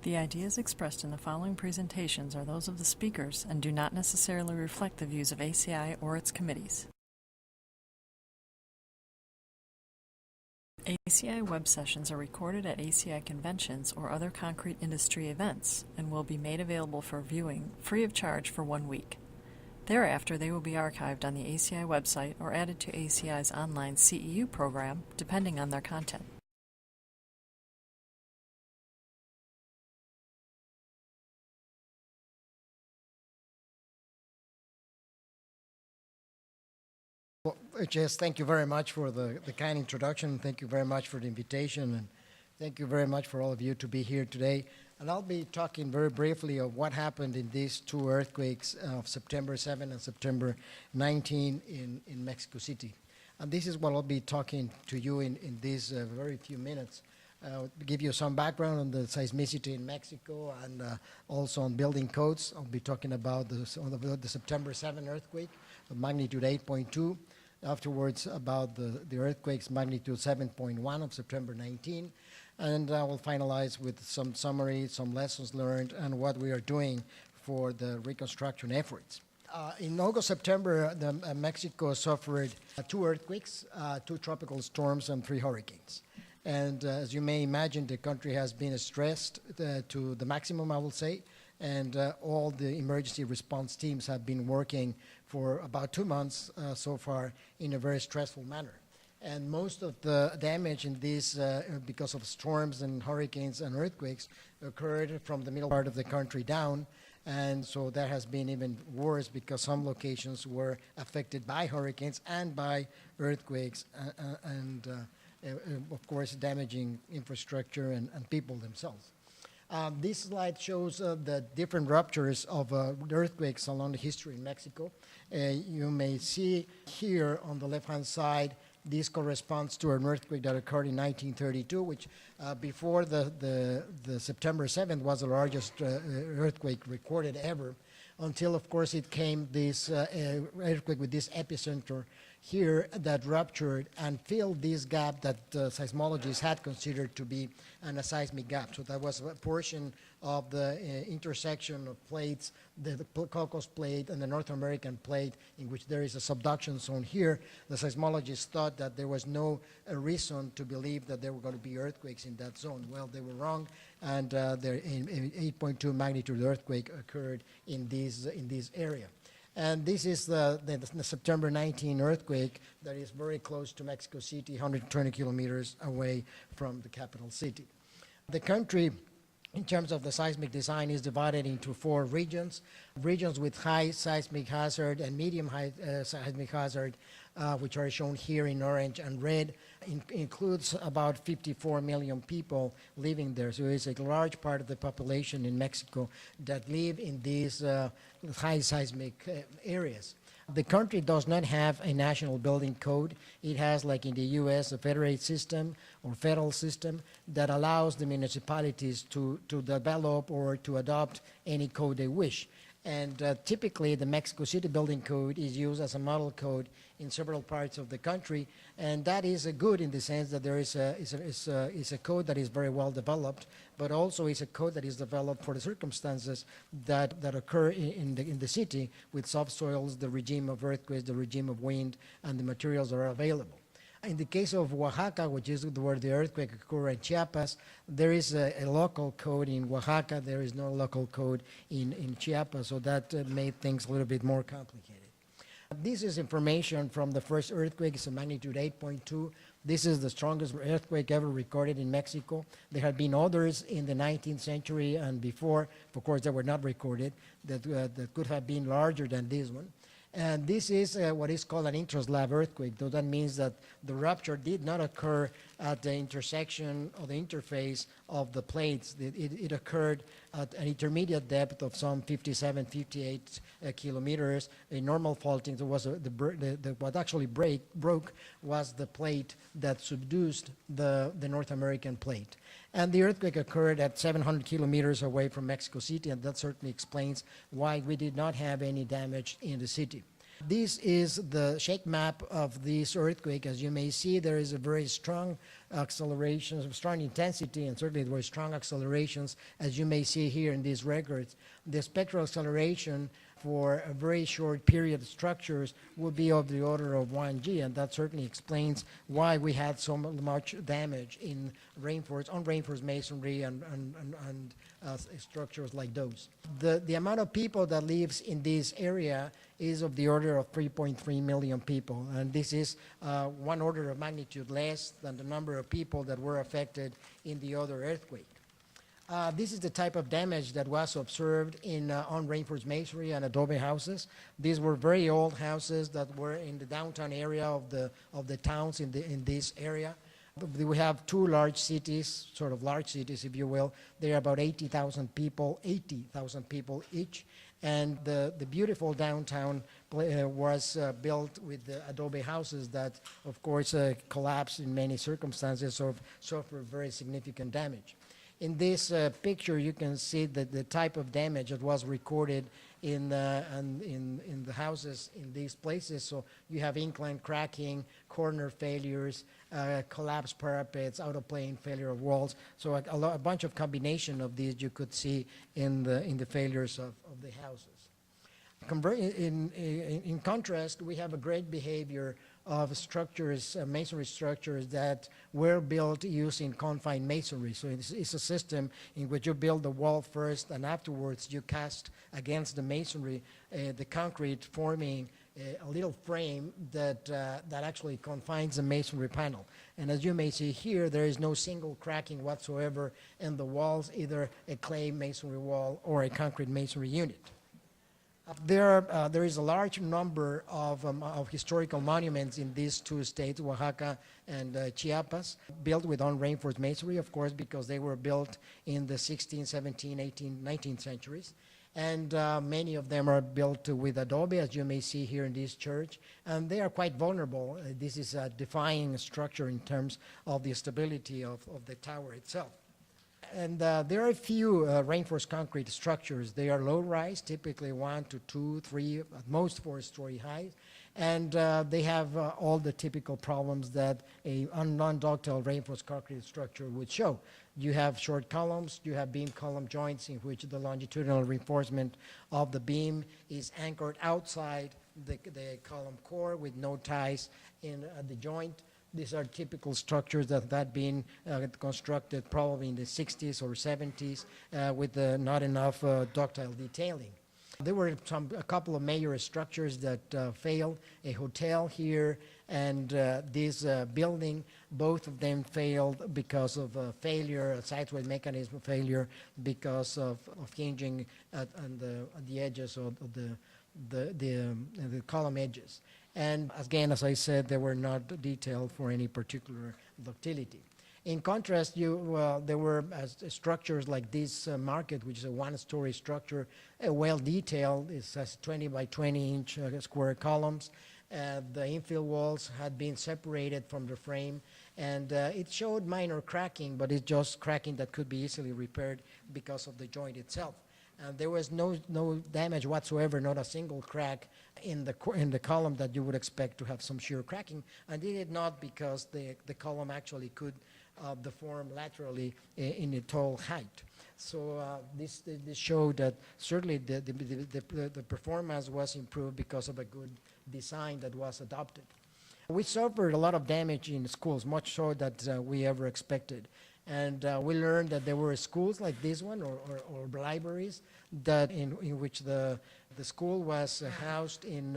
The ideas expressed in the following presentations are those of the speakers and do not necessarily reflect the views of ACI or its committees. ACI web sessions are recorded at ACI conventions or other concrete industry events and will be made available for viewing free of charge for 1 week. Thereafter, they will be archived on the ACI website or added to ACI's online CEU program, depending on their content. Well, Jess, thank you very much for the kind introduction. Thank you very much for the invitation, and thank you very much for all of you to be here today. And I'll be talking very briefly of what happened in these two earthquakes of September 7 and September 19 in Mexico City. And this is what I'll be talking to you in these very few minutes. Give you some background on the seismicity in Mexico and also on building codes. I'll be talking about the September 7 earthquake of magnitude 8.2. Afterwards, about the earthquake's magnitude 7.1 of September 19. And I will finalize with some summary, some lessons learned, and what we are doing for the reconstruction efforts. In August, September, Mexico suffered 2 earthquakes, 2 tropical storms, and 3 hurricanes. And as you may imagine, the country has been stressed to the maximum, I will say, and all the emergency response teams have been working for about 2 months so far in a very stressful manner. And most of the damage in these, because of storms and hurricanes and earthquakes, occurred from the middle part of the country down. And so that has been even worse because some locations were affected by hurricanes and by earthquakes and of course, damaging infrastructure and people themselves. This slide shows the different ruptures of earthquakes along the history in Mexico. You may see here on the left-hand side, this corresponds to an earthquake that occurred in 1932, which before the September 7th was the largest earthquake recorded ever, until, of course, it came this earthquake with this epicenter here that ruptured and filled this gap that seismologists had considered to be a seismic gap. So that was a portion of the intersection of plates, the Caucasus plate and the North American plate, in which there is a subduction zone here. The seismologists thought that there was no reason to believe that there were going to be earthquakes in that zone. Well, they were wrong, and the 8.2 magnitude earthquake occurred in this area. And this is the September 19 earthquake that is very close to Mexico City, 120 kilometers away from the capital city. The country, in terms of the seismic design, is divided into 4 regions. Regions with high seismic hazard and medium high seismic hazard, which are shown here in orange and red, includes about 54 million people living there. So it's a large part of the population in Mexico that live in these high seismic areas. The country does not have a national building code. It has, like in the U.S., a federate system or federal system that allows the municipalities to develop or to adopt any code they wish. And typically, the Mexico City Building Code is used as a model code in several parts of the country, and that is good in the sense that there is a code that is very well developed, but also is a code that is developed for the circumstances that occur in the city with subsoils, the regime of earthquakes, the regime of wind, and the materials that are available. In the case of Oaxaca, which is where the earthquake occurred, in Chiapas, there is a local code in Oaxaca. There is no local code in Chiapas, so that made things a little bit more complicated. This is information from the first earthquake. It's a magnitude 8.2. This is the strongest earthquake ever recorded in Mexico. There had been others in the 19th century and before. Of course, they were not recorded, that could have been larger than this one. And this is what is called an intraslab earthquake, though that means that the rupture did not occur at the intersection or the interface of the plates. It occurred at an intermediate depth of some 57, 58 kilometers. In normal faulting, there was what actually broke was the plate that subduced the North American plate. And the earthquake occurred at 700 kilometers away from Mexico City, and that certainly explains why we did not have any damage in the city. This is the shake map of this earthquake. As you may see, there is a very strong acceleration, strong intensity, and certainly very strong accelerations, as you may see here in these records. The spectral acceleration for a very short period of structures would be of the order of 1G, and that certainly explains why we had so much damage in reinforced masonry and structures like those. The amount of people that lives in this area is of the order of 3.3 million people, and this is one order of magnitude less than the number of people that were affected in the other earthquake. This is the type of damage that was observed in unreinforced masonry and adobe houses. These were very old houses that were in the downtown area of the towns in this area. We have two large cities, sort of large cities, if you will. They are about 80,000 people each. And the beautiful downtown was built with the adobe houses that, of course, collapsed in many circumstances or suffered very significant damage. In this picture, you can see that the type of damage that was recorded in the houses in these places. So you have incline cracking, corner failures, collapsed parapets, out-of-plane failure of walls. So a bunch of combination of these you could see in the failures of the houses. In contrast, we have a great behavior of structures, masonry structures that were built using confined masonry. So it's a system in which you build the wall first and afterwards you cast against the masonry the concrete, forming a little frame that actually confines the masonry panel. And as you may see here, there is no single cracking whatsoever in the walls, either a clay masonry wall or a concrete masonry unit. There is a large number of historical monuments in these two states, Oaxaca and Chiapas, built with unreinforced masonry, of course, because they were built in the 16th, 17th, 18th, 19th centuries. And many of them are built with adobe, as you may see here in this church, and they are quite vulnerable. This is a defying structure in terms of the stability of the tower itself. And there are a few reinforced concrete structures. They are low-rise, typically 1 to 2, 3, at most 4-story high. And they have all the typical problems that a non-ductile reinforced concrete structure would show. You have short columns, you have beam column joints in which the longitudinal reinforcement of the beam is anchored outside the column core with no ties in the joint. These are typical structures that had been constructed probably in the 60s or 70s with not enough ductile detailing. There were a couple of major structures that failed, a hotel here and this building. Both of them failed because of failure, a sideway mechanism failure, because of hinging at the edges of the column edges. And again, as I said, they were not detailed for any particular ductility. In contrast, there were structures like this market, which is a one-story structure, well detailed. It has 20 by 20 inch square columns. The infill walls had been separated from the frame, and it showed minor cracking, but it's just cracking that could be easily repaired because of the joint itself. There was no damage whatsoever, not a single crack in the column that you would expect to have some shear cracking, and it did not, because the column actually could deform laterally in a tall height. So this showed that certainly the performance was improved because of a good design that was adopted. We suffered a lot of damage in schools, much so that we ever expected. And we learned that there were schools like this one, or libraries, that in which the school was housed in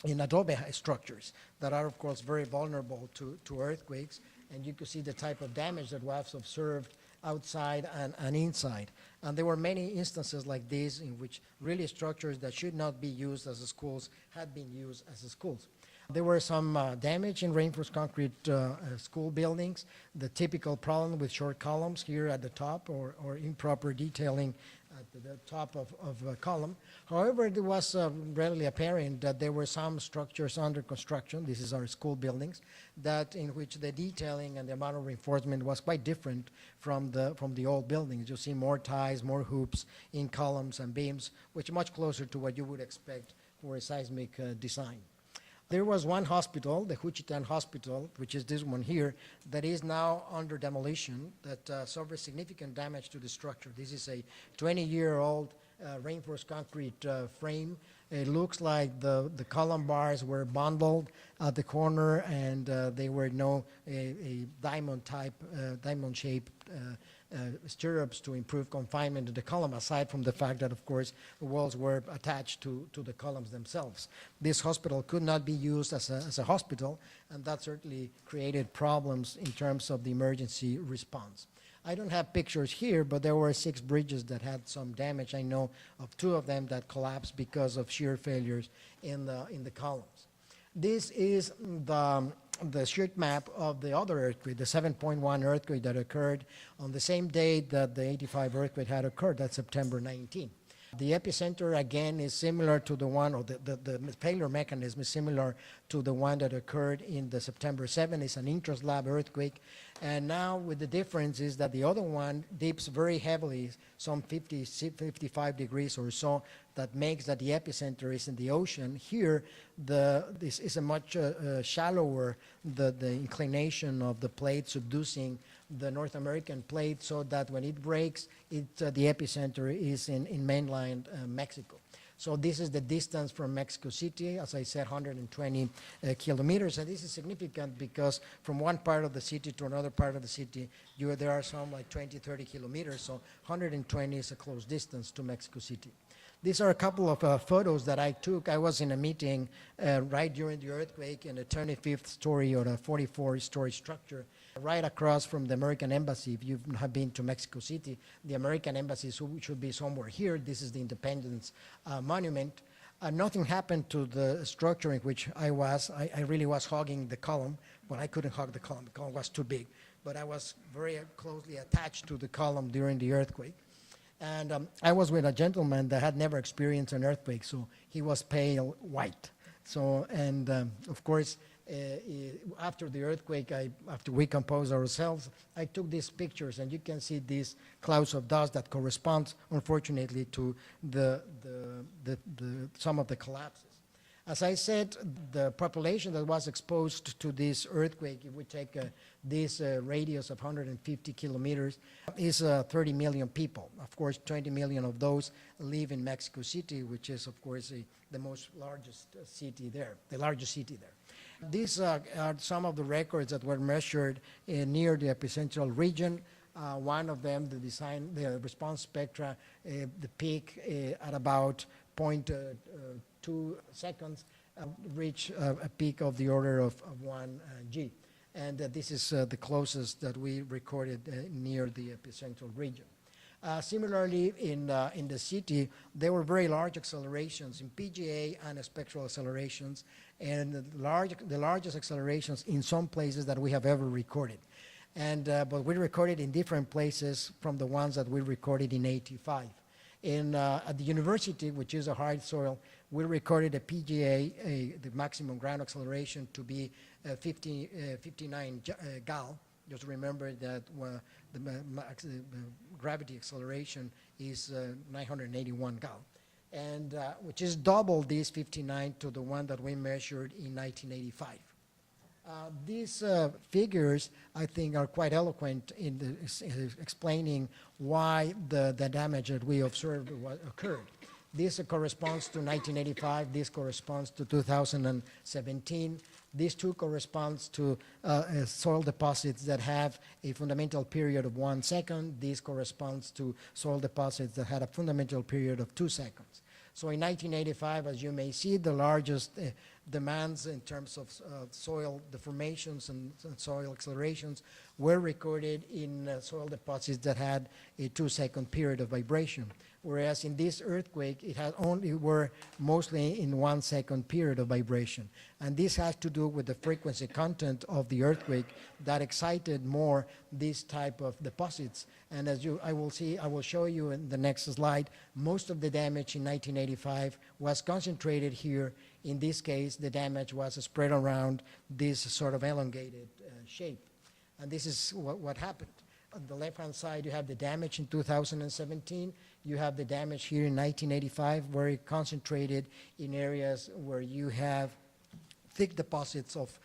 adobe structures that are, of course, very vulnerable to earthquakes. And you could see the type of damage that was observed outside and inside. And there were many instances like this in which really structures that should not be used as schools had been used as schools. There were some damage in reinforced concrete school buildings. The typical problem with short columns here at the top, or improper detailing at the top of a column. However, it was readily apparent that there were some structures under construction, this is our school buildings, that in which the detailing and the amount of reinforcement was quite different from the old buildings. You see more ties, more hoops in columns and beams, which is much closer to what you would expect for a seismic design. There was one hospital, the Juchitán Hospital, which is this one here, that is now under demolition, that suffered significant damage to the structure. This is a 20-year-old reinforced concrete frame. It looks like the column bars were bundled at the corner, and they were a diamond-shaped stirrups to improve confinement to the column, aside from the fact that, of course, the walls were attached to the columns themselves. This hospital could not be used as a hospital, and that certainly created problems in terms of the emergency response. I don't have pictures here, but there were 6 bridges that had some damage. I know of 2 of them that collapsed because of shear failures in the columns. This is the sheet map of the other earthquake, the 7.1 earthquake that occurred on the same day that the 85 earthquake had occurred, that's September 19. The epicenter, again, is similar to the one, or the failure mechanism is similar to the one that occurred in the September 7. It's an intraslab earthquake. And now with the difference is that the other one dips very heavily, some 55 degrees or so, that makes that the epicenter is in the ocean. Here, this is a much shallower, the inclination of the plate subducing the North American plate, so that when it breaks, the epicenter is in mainland Mexico. So this is the distance from Mexico City, as I said, 120 kilometers. And this is significant because from one part of the city to another part of the city, there are some like 20, 30 kilometers. So 120 is a close distance to Mexico City. These are a couple of photos that I took. I was in a meeting right during the earthquake in a 25th story or a 44-story structure right across from the American Embassy. If you have been to Mexico City, the American Embassy should be somewhere here. This is the Independence Monument. Nothing happened to the structure in which I was. I really was hugging the column, but I couldn't hug the column. The column was too big. But I was very closely attached to the column during the earthquake. And I was with a gentleman that had never experienced an earthquake, so he was pale white. So, and of course, after the earthquake, after we composed ourselves, I took these pictures, and you can see these clouds of dust that corresponds, unfortunately, to some of the collapses. As I said, the population that was exposed to this earthquake, if we take this radius of 150 kilometers, is 30 million people. Of course, 20 million of those live in Mexico City, which is, of course, the largest city there, the largest city there. These are some of the records that were measured near the epicentral region. One of them, the response spectra, the peak at about 0.2 seconds, reach a peak of the order of 1 G. And this is the closest that we recorded near the epicentral region. Similarly, in the city, there were very large accelerations in PGA and spectral accelerations, and the largest accelerations in some places that we have ever recorded. And but we recorded in different places from the ones that we recorded in 85. At the university, which is a hard soil, we recorded a PGA, the maximum ground acceleration, to be 59 gal. Just remember that the gravity acceleration is 981 gal, and which is double this 59 to the one that we measured in 1985. These figures, I think, are quite eloquent in explaining why the damage that we observed occurred. This corresponds to 1985. This corresponds to 2017. These two corresponds to soil deposits that have a fundamental period of 1 second. This corresponds to soil deposits that had a fundamental period of 2 seconds. So in 1985, as you may see, the largest demands in terms of soil deformations and soil accelerations were recorded in soil deposits that had a 2-second period of vibration. Whereas in this earthquake, it had were mostly in 1 second period of vibration. And this has to do with the frequency content of the earthquake that excited more this type of deposits. And as I will show you in the next slide, most of the damage in 1985 was concentrated here. In this case, the damage was spread around this sort of elongated shape. And this is what happened. on the left-hand side, you have the damage in 2017. You have the damage here in 1985, very concentrated in areas where you have thick deposits of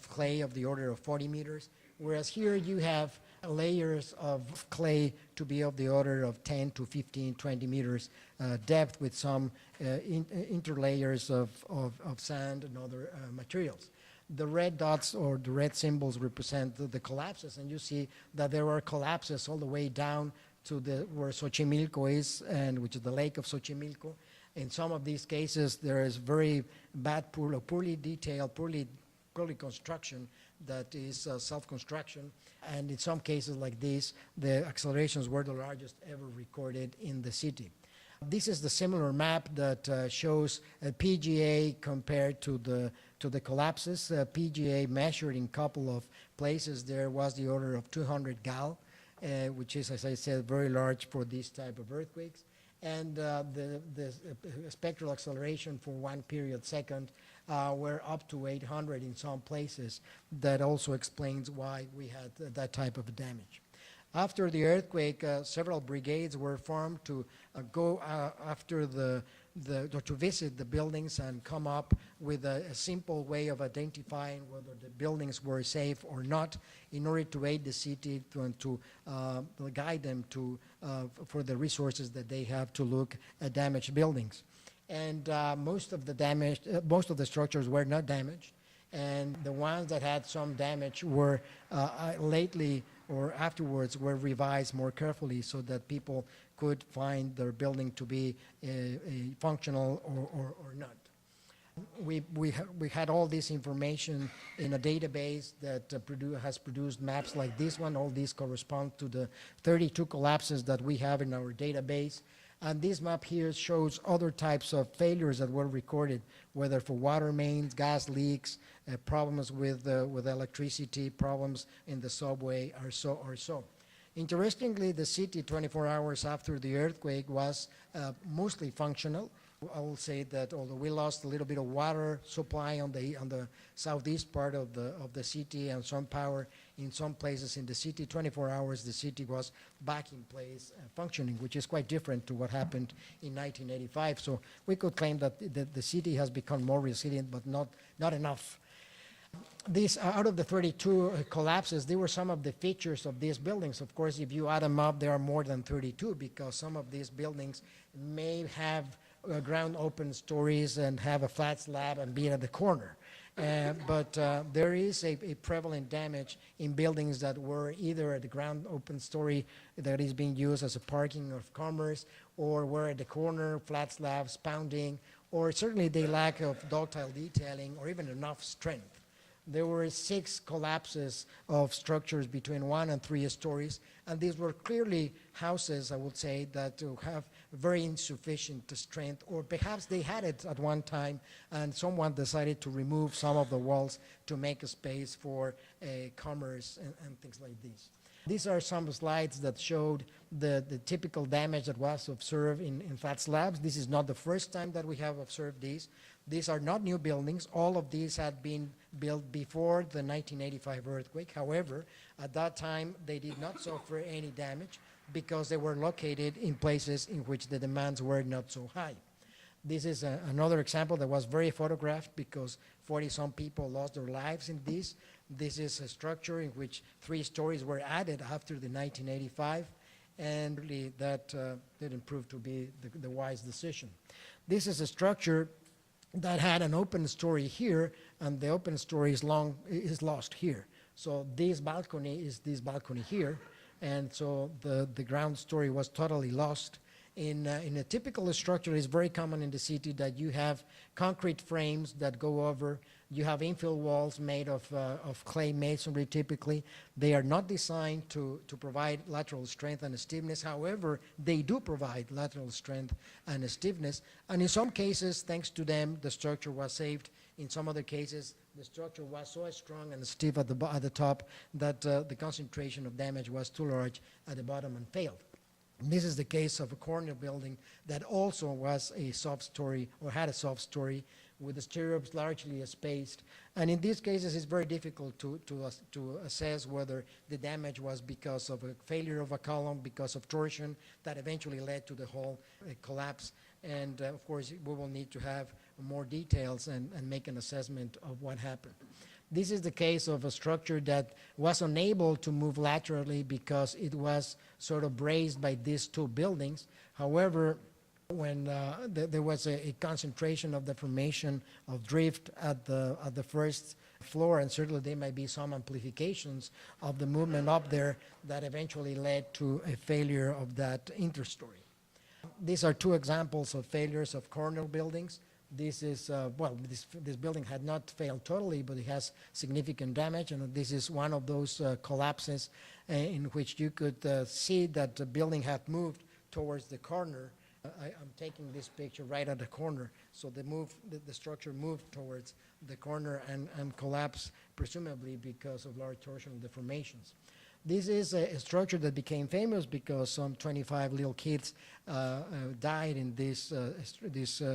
clay of the order of 40 meters, whereas here you have layers of clay to be of the order of 10 to 15, 20 meters depth with some interlayers of sand and other materials. The red dots or the red symbols represent the collapses, and you see that there are collapses all the way down to where Xochimilco is, and which is the lake of Xochimilco. In some of these cases, there is very bad, poorly detailed, poorly construction that is self-construction. And in some cases like this, the accelerations were the largest ever recorded in the city. This is the similar map that shows PGA compared to the collapses. PGA measured in a couple of places there was the order of 200 gal, which is, as I said, very large for this type of earthquakes. And the spectral acceleration for 1 period second were up to 800 in some places. That also explains why we had that type of damage. After the earthquake, several brigades were formed to go after to visit the buildings and come up with a simple way of identifying whether the buildings were safe or not, in order to aid the city to guide them for the resources that they have to look at damaged buildings. And most of the structures were not damaged, and the ones that had some damage were lately or afterwards were revised more carefully so that people could find their building to be functional or not. We had all this information in a database that has produced maps like this one. All these correspond to the 32 collapses that we have in our database. And this map here shows other types of failures that were recorded, whether for water mains, gas leaks, problems with electricity, problems in the subway, or so. Interestingly, the city 24 hours after the earthquake was mostly functional. I will say that although we lost a little bit of water supply on the southeast part of the city and some power in some places in the city, 24 hours the city was back in place functioning, which is quite different to what happened in 1985. So we could claim that the city has become more resilient, but not enough. These, out of the 32 collapses, they were some of the features of these buildings. Of course, if you add them up, there are more than 32, because some of these buildings may have ground open stories and have a flat slab and be at the corner. But there is a prevalent damage in buildings that were either at the ground open story that is being used as a parking of commerce, or were at the corner, flat slabs, pounding, or certainly they lack of ductile detailing or even enough strength. There were 6 collapses of structures between 1 and 3 stories, and these were clearly houses, I would say, that have very insufficient strength, or perhaps they had it at one time and someone decided to remove some of the walls to make a space for commerce and things like this. These are some slides that showed the typical damage that was observed in flat slabs. This is not the first time that we have observed these. These are not new buildings. All of these had been built before the 1985 earthquake. However, at that time, they did not suffer any damage because they were located in places in which the demands were not so high. This is another example that was very photographed because 40-some people lost their lives in this. This is a structure in which 3 stories were added after the 1985, and really that didn't prove to be the wise decision. This is a structure that had an open story here, and the open story is lost here. So this balcony is this balcony here, and so the ground story was totally lost. In a typical structure, it's very common in the city that you have concrete frames that go over. You have infill walls made of clay masonry typically. They are not designed to provide lateral strength and stiffness. However, they do provide lateral strength and stiffness. And in some cases, thanks to them, the structure was saved. In some other cases, the structure was so strong and stiff at the top that the concentration of damage was too large at the bottom and failed. This is the case of a corner building that also was a soft story, or had a soft story, with the stirrups largely spaced. And in these cases, it's very difficult to assess whether the damage was because of a failure of a column, because of torsion that eventually led to the whole collapse. And of course, we will need to have more details and make an assessment of what happened. This is the case of a structure that was unable to move laterally because it was sort of braced by these two buildings. However, when there was a concentration of the formation of drift at the first floor, and certainly there might be some amplifications of the movement up there that eventually led to a failure of that interstory. These are two examples of failures of corner buildings. This is, this building had not failed totally, but it has significant damage, and this is one of those collapses in which you could see that the building had moved towards the corner. I'm taking this picture right at the corner, so the structure moved towards the corner and collapsed, presumably because of large torsional deformations. This is a structure that became famous because some 25 little kids died in this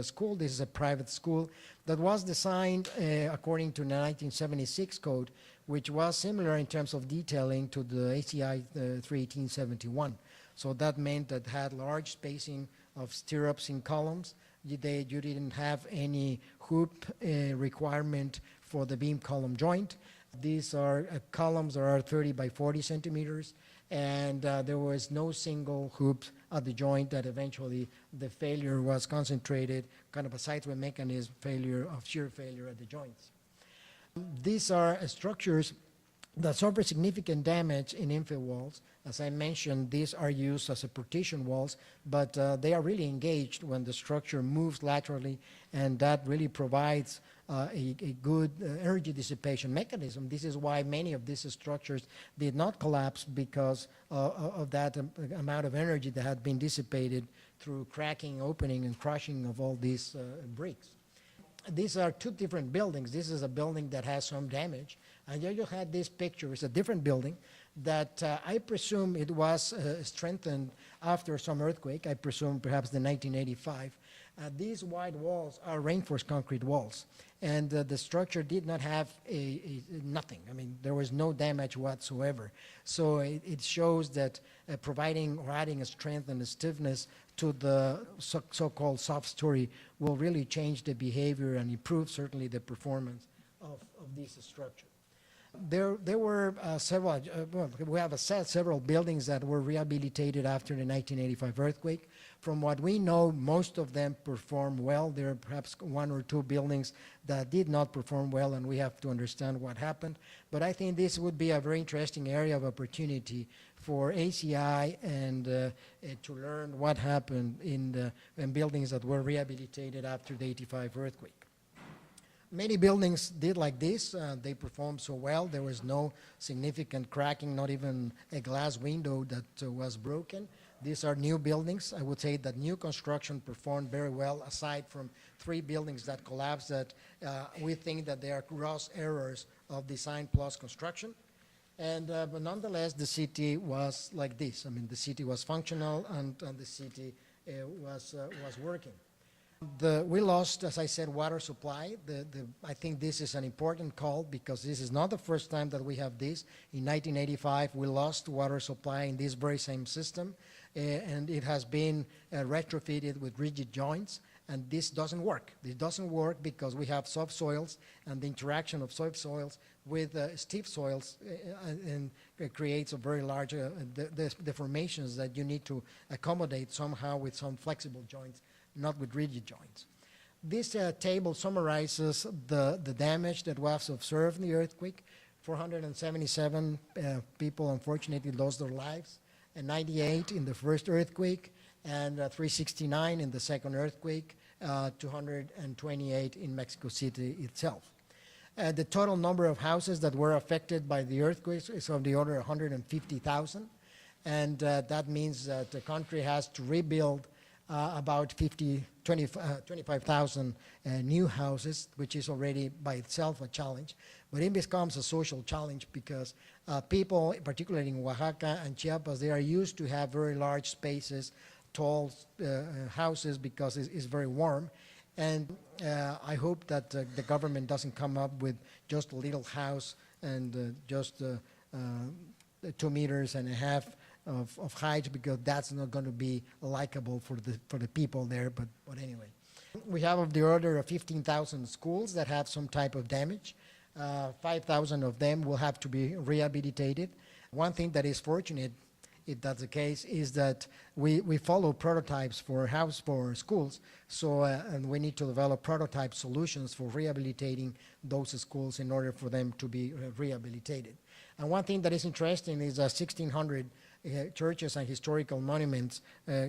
school. This is a private school that was designed according to the 1976 code, which was similar in terms of detailing to the ACI 31871. So that meant that it had large spacing of stirrups in columns. You didn't have any hoop requirement for the beam column joint. These are columns that are 30 by 40 centimeters, and there was no single hoop at the joint that eventually the failure was concentrated, kind of a sideway mechanism failure of shear failure at the joints. These are structures that suffer significant damage in infill walls. As I mentioned, these are used as a partition walls, but they are really engaged when the structure moves laterally, and that really provides a good energy dissipation mechanism. This is why many of these structures did not collapse, because of that amount of energy that had been dissipated through cracking, opening, and crushing of all these bricks. These are two different buildings. This is a building that has some damage, and here you had this picture. It's a different building that I presume it was strengthened after some earthquake. I presume perhaps the 1985. These wide walls are reinforced concrete walls, and the structure did not have nothing. I mean, there was no damage whatsoever. So it shows that providing or adding a strength and a stiffness to the so-called soft story will really change the behavior and improve certainly the performance of this structure. There were several, we have assessed several buildings that were rehabilitated after the 1985 earthquake. From what we know, most of them performed well. There are perhaps one or two buildings that did not perform well, and we have to understand what happened. But I think this would be a very interesting area of opportunity for ACI and to learn what happened in buildings that were rehabilitated after the 85 earthquake. Many buildings did like this. They performed so well. There was no significant cracking, not even a glass window that was broken. These are new buildings. I would say that new construction performed very well, aside from 3 buildings that collapsed that we think that they are gross errors of design plus construction. And but nonetheless, the city was like this. I mean, the city was functional, and the city was working. We lost, as I said, water supply. I think this is an important call, because this is not the first time that we have this. In 1985, we lost water supply in this very same system, and it has been retrofitted with rigid joints, and this doesn't work. This doesn't work because we have soft soils, and the interaction of soft soils with stiff soils and creates a very large deformations that you need to accommodate somehow with some flexible joints, not with rigid joints. This table summarizes the damage that was observed in the earthquake. 477 people unfortunately lost their lives, and 98 in the first earthquake, and 369 in the second earthquake, 228 in Mexico City itself. The total number of houses that were affected by the earthquake is of the order of 150,000, and that means that the country has to rebuild about 25,000 new houses, which is already by itself a challenge. But it becomes a social challenge because people, particularly in Oaxaca and Chiapas, they are used to have very large spaces, tall houses, because it's very warm. And I hope that the government doesn't come up with just a little house and just 2.5 meters of height, because that's not going to be likable for the people there. But anyway, we have of the order of 15,000 schools that have some type of damage. 5,000 of them will have to be rehabilitated. One thing that is fortunate, if that's the case, is that we follow prototypes for schools. So and we need to develop prototype solutions for rehabilitating those schools in order for them to be rehabilitated. And one thing that is interesting is 1,600 churches and historical monuments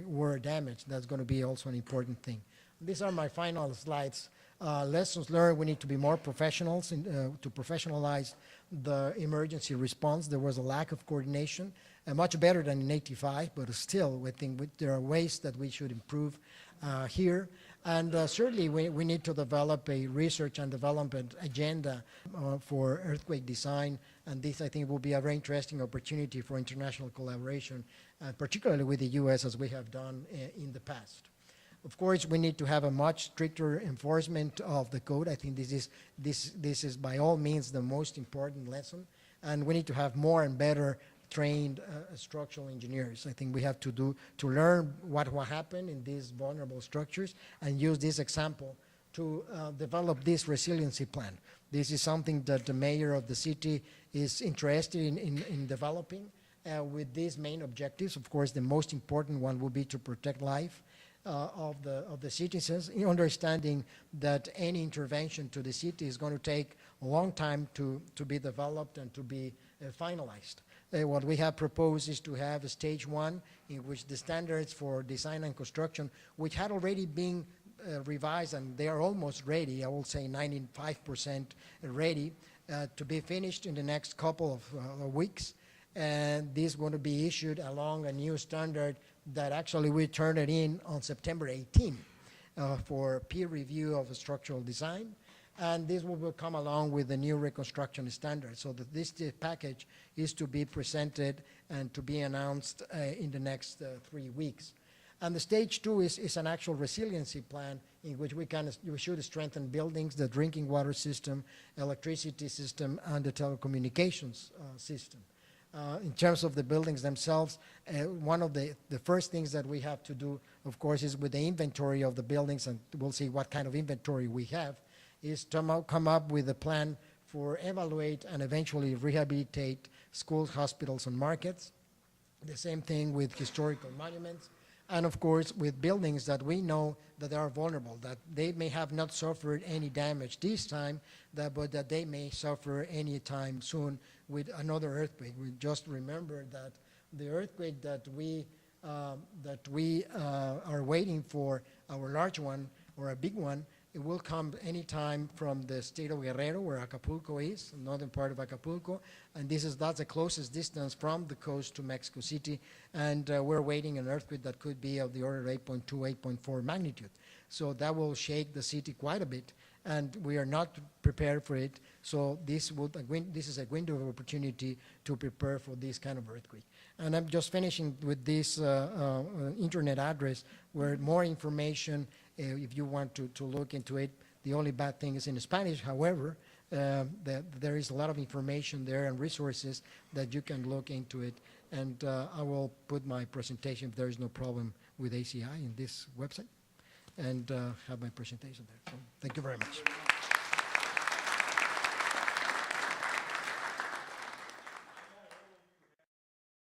were damaged. That's going to be also an important thing. These are my final slides. Lessons learned: we need to be more professionals to professionalize the emergency response. There was a lack of coordination, much better than in '85, but still, we think there are ways that we should improve here. And certainly, we need to develop a research and development agenda for earthquake design. And this, I think, will be a very interesting opportunity for international collaboration, particularly with the U.S., as we have done in the past. Of course, we need to have a much stricter enforcement of the code. I think this is by all means the most important lesson. And we need to have more and better trained structural engineers. I think we have to learn what happened in these vulnerable structures and use this example to develop this resiliency plan. This is something that the mayor of the city is interested in developing with these main objectives. Of course, the most important one will be to protect life of the citizens, understanding that any intervention to the city is going to take a long time to be developed and to be finalized. What we have proposed is to have a stage 1 in which the standards for design and construction, which had already been revised, and they are almost ready, I will say 95% ready, to be finished in the next couple of weeks. And this is going to be issued along a new standard that actually we turn it in on September 18 for peer review of structural design. And this will come along with the new reconstruction standard. So that this package is to be presented and to be announced in the next 3 weeks. And the stage 2 is an actual resiliency plan in which we should strengthen buildings, the drinking water system, electricity system, and the telecommunications system. In terms of the buildings themselves, one of the first things that we have to do, of course, is with the inventory of the buildings, and we'll see what kind of inventory we have, is to come up with a plan for evaluate and eventually rehabilitate schools, hospitals, and markets. The same thing with historical monuments. And of course, with buildings that we know that they are vulnerable, that they may have not suffered any damage this time, but that they may suffer any time soon with another earthquake. We just remember that the earthquake that we are waiting for, our large one or a big one, it will come anytime from the state of Guerrero, where Acapulco is, the northern part of Acapulco, and that's the closest distance from the coast to Mexico City, and we're waiting an earthquake that could be of the order of 8.2, 8.4 magnitude. So that will shake the city quite a bit, and we are not prepared for it. So this is a window of opportunity to prepare for this kind of earthquake. And I'm just finishing with this internet address where more information, if you want to look into it. The only bad thing is in Spanish. However, there is a lot of information there and resources that you can look into it. And I will put my presentation, if there is no problem with ACI, in this website, and have my presentation there. So thank you very much.